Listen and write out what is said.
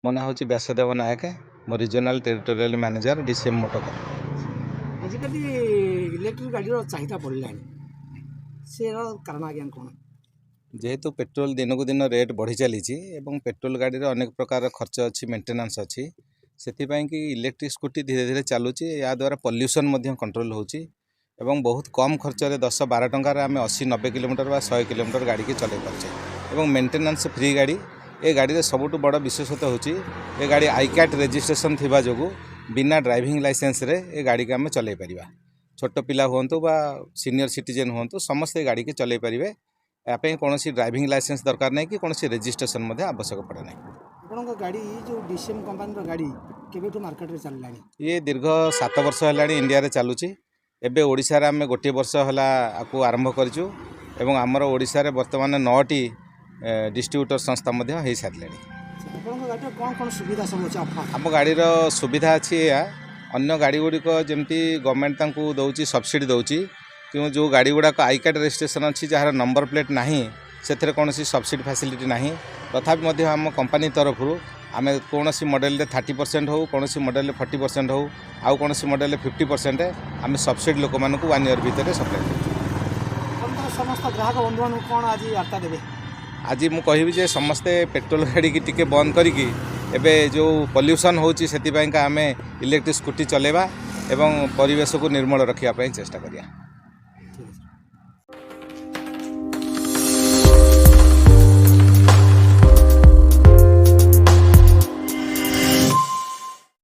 मो ना हूँ व्यासदेव नायक मो रिजनल टेरिटोरियल मैनेजर डीसीएम मोटोकर। आजिकल इलेक्ट्रिक गाड़ी चाहिदा बढ़ला से कारण आज्ञा कौन जेहेतु पेट्रोल दिन को दिन रेट बढ़ी चली पेट्रोल गाड़ी रे अनेक प्रकार खर्च अच्छी मेंटेनेंस अच्छी से कि इलेक्ट्रिक स्कूटी धीरे धीरे चलुची या द्वारा पॉल्यूशन कंट्रोल होची एवं बहुत कम खर्च रे 10-12 टंकार आम 80-90 किलोमीटर व 100 किलोमीटर गाड़ी की चलाई पारे मेंटेनेंस फ्री गाड़ी ए गाड़ी रे सबुठ बड़ विशेषता होची ए गाड़ी आईकैट रजिस्ट्रेशन थिबा जोगु बिना ड्राइविंग लाइसेंस रे ए गाड़ी के आम चलाई परिबा। छोट पिला हुंतु बा सीनियर सिटीजन हुंतु समस्त गाड़ी के चलाई परिबे। यापे कौन ड्राइविंग लाइसेंस दरकार नहीं कि कौन रजिस्ट्रेशन आवश्यक पड़े ना। आपन गाड़ी जो डीसीएम कंपनी गाड़ी केबेठू मार्केट रे चललानी ये दीर्घ 7 वर्ष है इंडिया रे चलुची। एबे ओडिशा रे आमे गोटे वर्ष होला आकु आरंभ करजु एवं हमर ओडिशा रे वर्तमान 9टी डिस्ट्रीब्यूटर संस्था मध्य हो सारे। कौन सुविधा सब अच्छे आम गाड़ी सुविधा अच्छी अन्य गाड़ी गुड़िक जमती गवर्नमेंट तांकु दौची सब्सिडी दौची कि जो गाड़ी गुड़ाक आईकार्ड रजिस्ट्रेशन अच्छी जार नंबर प्लेट नहीं से कौन सब्सिडी फैसिलिटी नहीं तथापि आम कंपनी तरफ आम कौन मॉडल 30% हो कौन मॉडल 40% हो आउ कौन मॉडल 50% आम सब्सिडी लोक मान 1 ईयर भितर सप्लाई समस्त ग्राहक बंधु कौन आज वार्ता देवे आज मु कहि जे समस्ते पेट्रोल गाड़ी की टिके बंद करिकी एबे जो पॉल्यूशन होची सेति पई का आमे इलेक्ट्रिक स्कूटी चलेबा एवं परिवेश को निर्मल रखिया पई चेष्टा करिया।